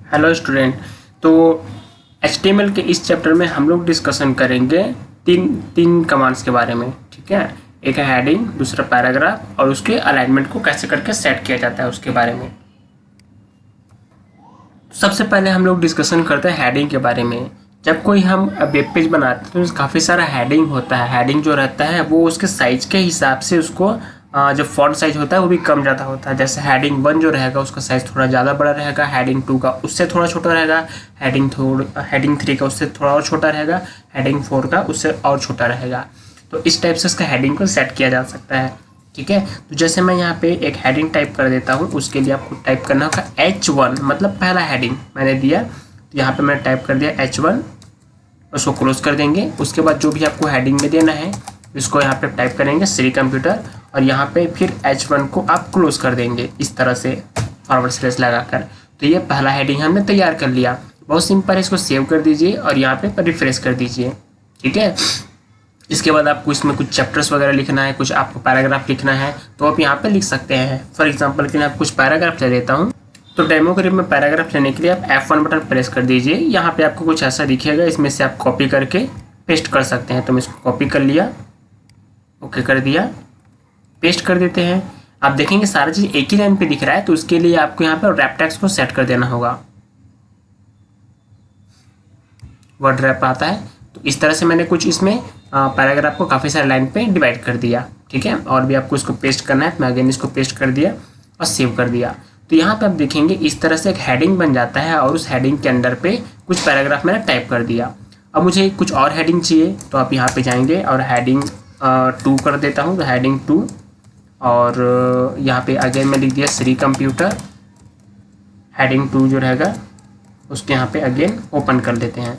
Hello student. तो HTML के इस चैप्टर में हम लोग डिस्कशन करेंगे तीन तीन कमांड्स के बारे में। ठीक है, एक है हेडिंग, दूसरा पैराग्राफ और उसके अलाइनमेंट को कैसे करके सेट किया जाता है उसके बारे में। सबसे पहले हम लोग डिस्कशन करते हैं हेडिंग के बारे में। जब कोई हम वेब पेज बनाते हैं तो काफ़ी सारा हेडिंग होता है। हेडिंग जो रहता है वो उसके साइज के हिसाब से उसको जो फॉन्ट साइज होता है वो भी कम ज़्यादा होता है। जैसे हेडिंग 1 जो रहेगा उसका साइज़ थोड़ा ज़्यादा बड़ा रहेगा, हेडिंग 2 का उससे थोड़ा छोटा रहेगा, हेडिंग 3 का उससे थोड़ा और छोटा रहेगा, हेडिंग 4 का उससे और छोटा रहेगा। तो इस टाइप से उसका हेडिंग को सेट किया जा सकता है। ठीक है, तो जैसे मैं यहाँ पे एक हेडिंग टाइप कर देता हूँ, उसके लिए आपको टाइप करना होगा H1, मतलब पहला हेडिंग मैंने दिया। तो यहाँ पे मैंने टाइप कर दिया H1, उसको क्लोज कर देंगे। उसके बाद जो भी आपको हेडिंग में देना है इसको यहाँ पे टाइप करेंगे श्री कंप्यूटर, और यहाँ पे फिर H1 को आप क्लोज कर देंगे इस तरह से फॉरवर्ड स्लैश लगाकर। तो ये पहला हेडिंग हमने तैयार कर लिया। बहुत सिंपल है, इसको सेव कर दीजिए और यहाँ पे रिफ्रेश कर दीजिए। ठीक है, इसके बाद आपको इसमें कुछ चैप्टर्स वगैरह लिखना है, कुछ आपको पैराग्राफ लिखना है तो आप यहाँ पे लिख सकते हैं। फॉर एग्जांपल के लिए आप कुछ पैराग्राफ ले लेता हूँ। तो डेमो के में पैराग्राफ लेने के लिए आप F1 बटन प्रेस कर दीजिए। यहाँ पे आपको कुछ ऐसा दिखेगा, इसमें से आप कॉपी करके पेस्ट कर सकते हैं। तो मैं इसको कॉपी कर लिया, ओके कर दिया, पेस्ट कर देते हैं। आप देखेंगे सारा चीज़ एक ही लाइन पे दिख रहा है, तो उसके लिए आपको यहाँ पर रैप टेक्स्ट को सेट कर देना होगा। वर्ड रैप आता है, तो इस तरह से मैंने कुछ इसमें पैराग्राफ को काफ़ी सारे लाइन पे डिवाइड कर दिया। ठीक है, और भी आपको इसको पेस्ट करना है, मैं अगेन इसको पेस्ट कर दिया और सेव कर दिया। तो यहाँ पे आप देखेंगे इस तरह से एक हेडिंग बन जाता है और उस हेडिंग के अंदर पे कुछ पैराग्राफ मैंने टाइप कर दिया। अब मुझे कुछ और हेडिंग चाहिए, तो आप यहाँ पे जाएंगे और हेडिंग 2 कर देता हूँ, तो हेडिंग 2, और यहाँ पे अगेन मैं लिख दिया श्री कंप्यूटर। हेडिंग 2 जो रहेगा उसके यहाँ पे अगेन ओपन कर देते हैं,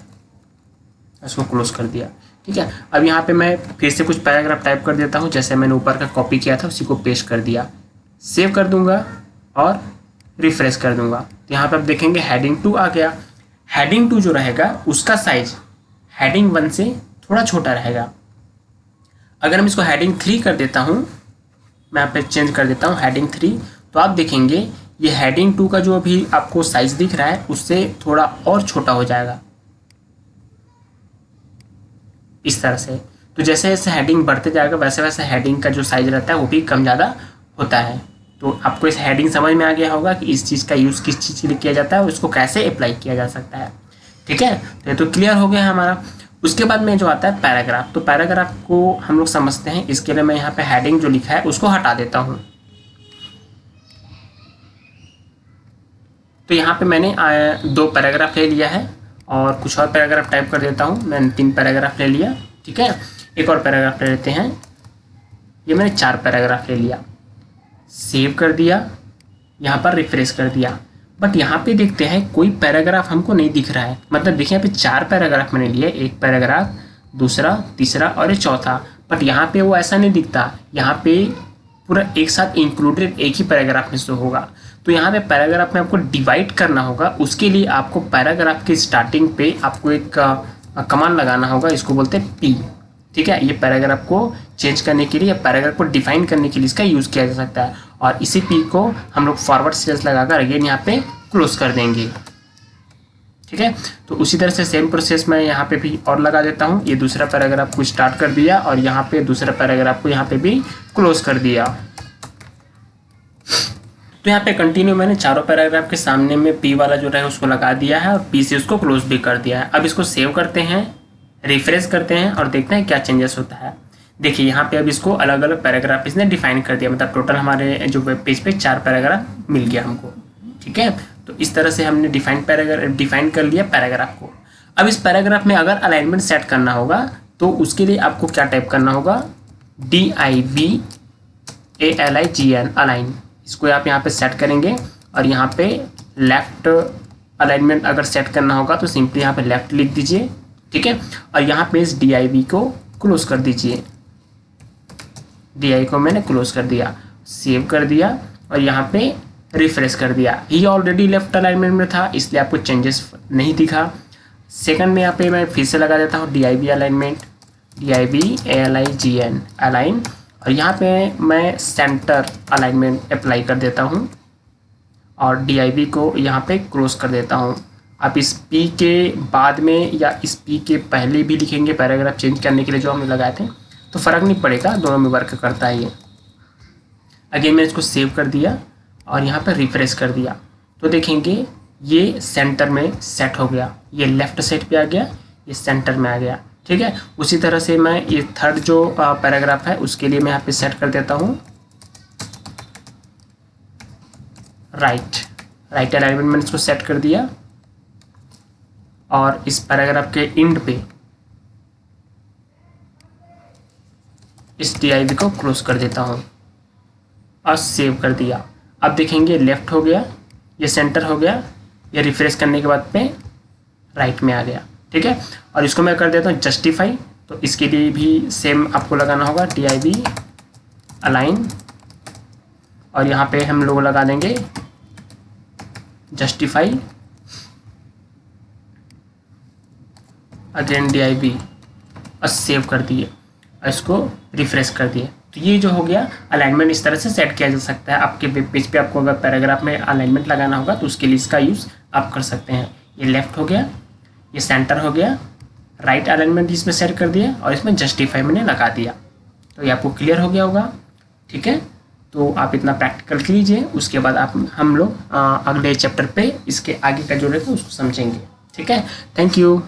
इसको क्लोज कर दिया। ठीक है, अब यहाँ पे मैं फिर से कुछ पैराग्राफ टाइप कर देता हूँ, जैसे मैंने ऊपर का कॉपी किया था उसी को पेस्ट कर दिया, सेव कर दूंगा और रिफ्रेश कर दूंगा। तो यहाँ पे आप देखेंगे हेडिंग 2 आ गया। हेडिंग 2 जो रहेगा उसका साइज हेडिंग 1 से थोड़ा छोटा रहेगा। अगर हम इसको हेडिंग 3 कर देता हूँ, मैं यहाँ पे चेंज कर देता हूँ हेडिंग 3, तो आप देखेंगे ये हेडिंग 2 का जो अभी आपको साइज दिख रहा है उससे थोड़ा और छोटा हो जाएगा इस तरह से। तो जैसे जैसे हेडिंग बढ़ते जाएगा वैसे वैसे हेडिंग का जो साइज रहता है वो भी कम ज़्यादा होता है। तो आपको इस हेडिंग समझ में आ गया होगा कि इस चीज़ का यूज़ किस चीज़ के लिए किया जाता है और इसको कैसे अप्लाई किया जा सकता है। ठीक है, तो ये तो क्लियर हो गया है हमारा। उसके बाद में जो आता है पैराग्राफ, तो पैराग्राफ को हम लोग समझते हैं। इसके लिए मैं यहाँ पे हेडिंग जो लिखा है उसको हटा देता हूँ। तो यहाँ पे मैंने 2 पैराग्राफ ले लिया है और कुछ और पैराग्राफ टाइप कर देता हूँ। मैंने 3 पैराग्राफ ले लिया। ठीक है, एक और पैराग्राफ ले लेते हैं। ये मैंने 4 पैराग्राफ ले लिया, सेव कर दिया, यहाँ पर रिफ्रेश कर दिया। बट यहाँ पे देखते हैं कोई पैराग्राफ हमको नहीं दिख रहा है। मतलब देखिए यहाँ पे 4 पैराग्राफ मैंने लिए, एक पैराग्राफ, दूसरा, तीसरा और ये चौथा। बट यहाँ पे वो ऐसा नहीं दिखता, यहाँ पे पूरा एक साथ इंक्लूडेड एक ही पैराग्राफ में शो होगा। तो यहाँ पे पैराग्राफ में आपको डिवाइड करना होगा। उसके लिए आपको पैराग्राफ की स्टार्टिंग पे आपको एक कमांड लगाना होगा, इसको बोलते हैं P। ठीक है, ये पैराग्राफ को चेंज करने के लिए या पैराग्राफ को डिफाइन करने के लिए इसका यूज़ किया जा सकता है। और इसी P को हम लोग फॉरवर्ड स्लैश लगाकर अगेन यहाँ पे क्लोज कर देंगे। ठीक है, तो उसी तरह से सेम प्रोसेस मैं यहाँ पे भी और लगा देता हूँ। ये दूसरा पैराग्राफ को स्टार्ट कर दिया और यहाँ पे दूसरा पैराग्राफ को यहाँ पे भी क्लोज कर दिया। तो यहाँ पे कंटिन्यू मैंने चारों पैराग्राफ के सामने में P वाला जो रहा उसको लगा दिया है और P से उसको क्लोज भी कर दिया है। अब इसको सेव करते हैं, रिफ्रेश करते हैं और देखते हैं क्या चेंजेस होता है। देखिए यहाँ पे अब इसको अलग अलग पैराग्राफ इसने डिफाइन कर दिया, मतलब टोटल हमारे जो वेब पेज पे 4 पैराग्राफ मिल गया हमको। ठीक है, तो इस तरह से हमने डिफाइन कर लिया पैराग्राफ को। अब इस पैराग्राफ में अगर अलाइनमेंट सेट करना होगा तो उसके लिए आपको क्या टाइप करना होगा, DIVALIGN अलाइन। इसको आप यहाँ पे सेट करेंगे और यहाँ पे लेफ्ट अलाइनमेंट अगर सेट करना होगा तो सिंपली यहाँ पे लेफ्ट लिख दीजिए। ठीक है, और यहाँ पे इस DIV को क्लोज कर दीजिए। DI को मैंने क्लोज कर दिया, सेव कर दिया और यहाँ पे रिफ्रेश कर दिया। ये ऑलरेडी लेफ्ट अलाइनमेंट में था इसलिए आपको चेंजेस नहीं दिखा। सेकंड में यहाँ पे मैं फिर से लगा देता हूँ DIV अलाइनमेंट, DIVALIGN अलाइन, और यहाँ पे मैं सेंटर अलाइनमेंट अप्लाई कर देता हूँ। और div को यहाँ पे क्लोज कर देता हूँ। आप इस p के बाद में या इस p के पहले भी लिखेंगे पैराग्राफ चेंज करने के लिए जो हमने लगाए थे तो फ़र्क नहीं पड़ेगा, दोनों में वर्क करता है ये। अगेन मैं इसको सेव कर दिया और यहाँ पर रिफ्रेश कर दिया तो देखेंगे ये सेंटर में सेट हो गया, ये लेफ्ट साइड पे आ गया, ये सेंटर में आ गया। ठीक है, उसी तरह से मैं ये थर्ड जो पैराग्राफ है उसके लिए मैं यहाँ पे सेट कर देता हूँ राइट अलाइनमेंट मैंने इसको सेट कर दिया और इस पैराग्राफ के एंड पे इस div को क्लोज कर देता हूँ और सेव कर दिया। अब देखेंगे लेफ्ट हो गया, ये सेंटर हो गया, ये रिफ्रेश करने के बाद पे राइट में आ गया। ठीक है, और इसको मैं कर देता हूँ जस्टिफाई, तो इसके लिए भी सेम आपको लगाना होगा div अलाइन और यहाँ पे हम लोग लगा देंगे जस्टिफाई अगेन div और सेव कर दिए और इसको रिफ्रेश कर दिए। तो ये जो हो गया अलाइनमेंट इस तरह से सेट किया जा सकता है। आपके वेब पेज पे आपको अगर पैराग्राफ में अलाइनमेंट लगाना होगा तो उसके लिए इसका यूज़ आप कर सकते हैं। ये लेफ्ट हो गया, ये सेंटर हो गया, राइट अलाइनमेंट इसमें सेट कर दिया और इसमें जस्टिफाई मैंने लगा दिया। तो ये आपको क्लियर हो गया होगा। ठीक है, तो आप इतना प्रैक्टिकल कीजिए, उसके बाद हम लोग अगले चैप्टर पे इसके आगे का जो रहेगा उसको समझेंगे। ठीक है, थैंक यू।